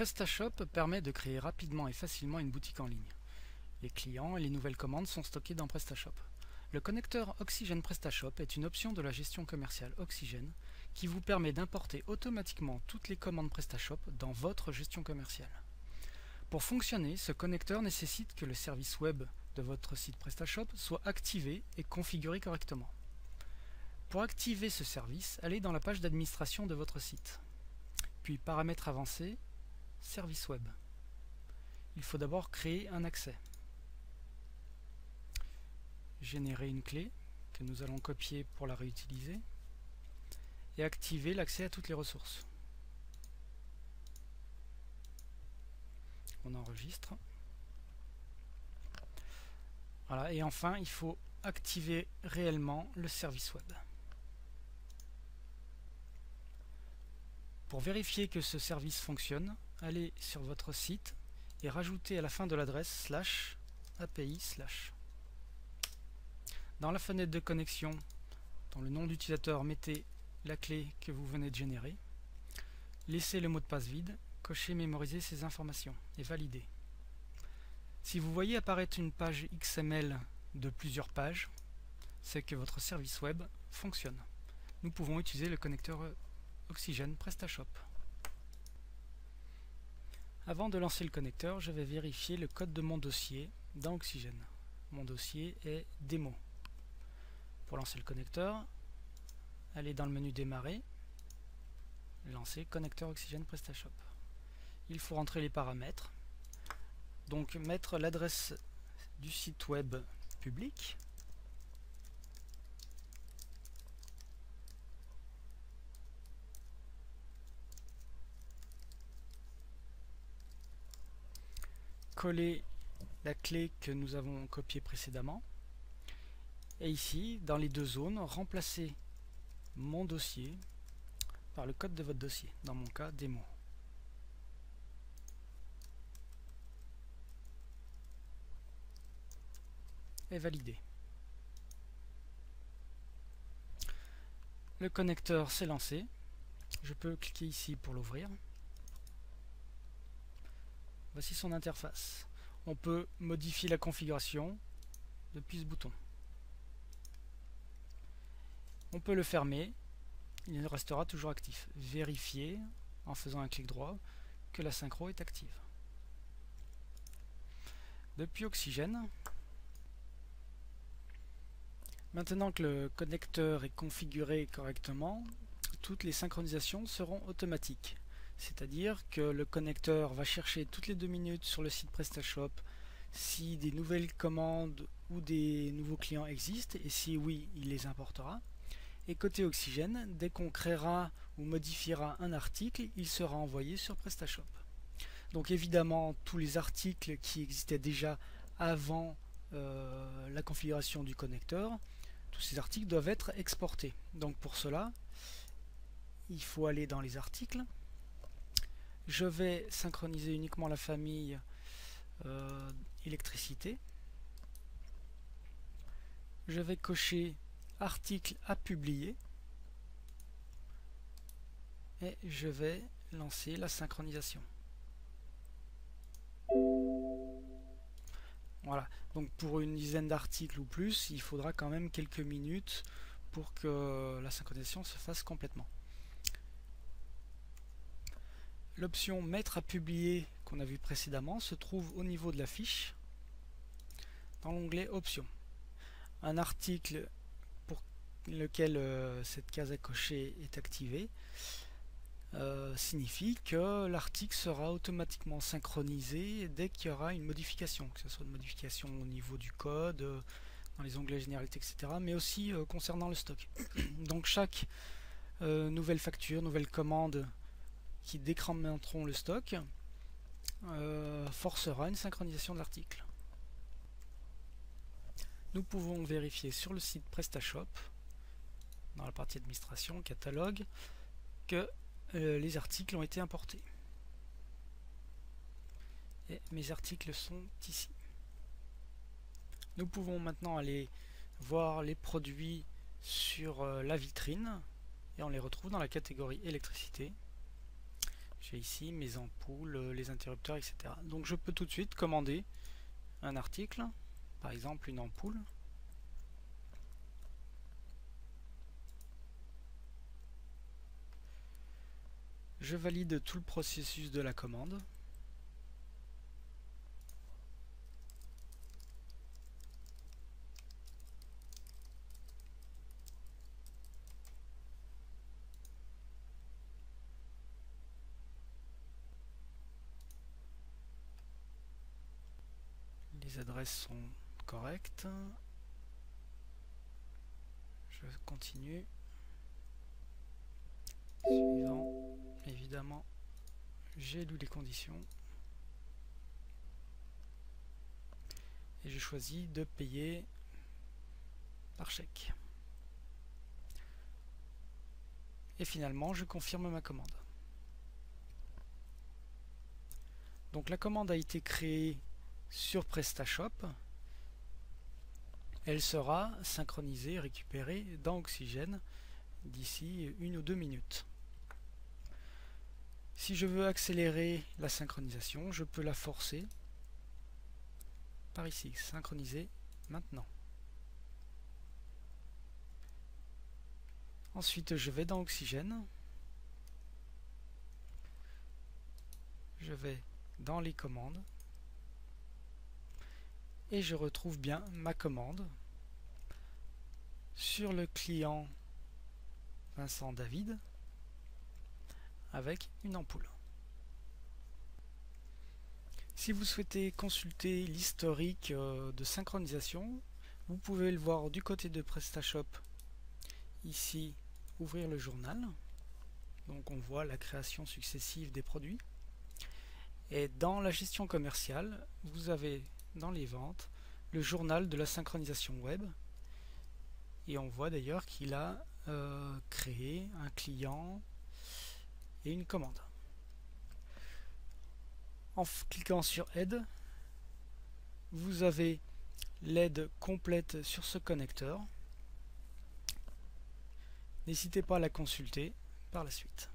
PrestaShop permet de créer rapidement et facilement une boutique en ligne. Les clients et les nouvelles commandes sont stockés dans PrestaShop. Le connecteur Oxygène PrestaShop est une option de la gestion commerciale Oxygène qui vous permet d'importer automatiquement toutes les commandes PrestaShop dans votre gestion commerciale. Pour fonctionner, ce connecteur nécessite que le service web de votre site PrestaShop soit activé et configuré correctement. Pour activer ce service, allez dans la page d'administration de votre site. Puis paramètres avancés, service web. Il faut d'abord créer un accès. Générer une clé que nous allons copier pour la réutiliser et activer l'accès à toutes les ressources. On enregistre. Voilà, et enfin, il faut activer réellement le service web. Pour vérifier que ce service fonctionne, allez sur votre site et rajoutez à la fin de l'adresse /API/. Dans la fenêtre de connexion, dans le nom d'utilisateur, mettez la clé que vous venez de générer. Laissez le mot de passe vide, cochez mémoriser ces informations et validez. Si vous voyez apparaître une page XML de plusieurs pages, c'est que votre service web fonctionne. Nous pouvons utiliser le connecteur Oxygène PrestaShop. Avant de lancer le connecteur, je vais vérifier le code de mon dossier dans Oxygène. Mon dossier est démo. Pour lancer le connecteur, allez dans le menu démarrer, lancer connecteur Oxygène PrestaShop. Il faut rentrer les paramètres, donc mettre l'adresse du site web public, coller la clé que nous avons copiée précédemment, et ici, dans les deux zones, remplacer mon dossier par le code de votre dossier, dans mon cas démo. Et valider. Le connecteur s'est lancé. Je peux cliquer ici pour l'ouvrir. Voici son interface. On peut modifier la configuration depuis ce bouton. On peut le fermer, il restera toujours actif. Vérifier en faisant un clic droit que la synchro est active. Depuis Oxygène, maintenant que le connecteur est configuré correctement, toutes les synchronisations seront automatiques. C'est-à-dire que le connecteur va chercher toutes les 2 minutes sur le site PrestaShop si des nouvelles commandes ou des nouveaux clients existent, et si oui, il les importera. Et côté Oxygène, dès qu'on créera ou modifiera un article, il sera envoyé sur PrestaShop. Donc évidemment, tous les articles qui existaient déjà avant la configuration du connecteur, tous ces articles doivent être exportés. Donc pour cela, il faut aller dans les articles. Je vais synchroniser uniquement la famille électricité. Je vais cocher article à publier et je vais lancer la synchronisation. Voilà, donc pour une dizaine d'articles ou plus, il faudra quand même quelques minutes pour que la synchronisation se fasse complètement. L'option mettre à publier qu'on a vu précédemment se trouve au niveau de la fiche dans l'onglet options. Un article pour lequel cette case à cocher est activée signifie que l'article sera automatiquement synchronisé dès qu'il y aura une modification, que ce soit une modification au niveau du code, dans les onglets généralités, etc., mais aussi concernant le stock. Donc chaque nouvelle facture, nouvelle commande qui décrémenteront le stock forcera une synchronisation de l'article. Nous pouvons vérifier sur le site PrestaShop, dans la partie administration, catalogue, que les articles ont été importés. Et mes articles sont ici. Nous pouvons maintenant aller voir les produits sur la vitrine et on les retrouve dans la catégorie électricité. J'ai ici mes ampoules, les interrupteurs, etc. Donc je peux tout de suite commander un article, par exemple une ampoule. Je valide tout le processus de la commande. Les adresses sont correctes. Je continue. Suivant. Évidemment, j'ai lu les conditions. Et je choisis de payer par chèque. Et finalement, je confirme ma commande. Donc la commande a été créée sur PrestaShop. Elle sera synchronisée, récupérée dans Oxygène d'ici 1 ou 2 minutes. Si je veux accélérer la synchronisation, je peux la forcer par ici, synchroniser maintenant. Ensuite, je vais dans Oxygène. Je vais dans les commandes. Et je retrouve bien ma commande sur le client Vincent David avec une ampoule. Si vous souhaitez consulter l'historique de synchronisation, vous pouvez le voir du côté de PrestaShop. Ici, ouvrir le journal. Donc on voit la création successive des produits. Et dans la gestion commerciale, vous avez dans les ventes le journal de la synchronisation web. Et on voit d'ailleurs qu'il a créé un client et une commande. En cliquant sur Aide, vous avez l'aide complète sur ce connecteur. N'hésitez pas à la consulter par la suite.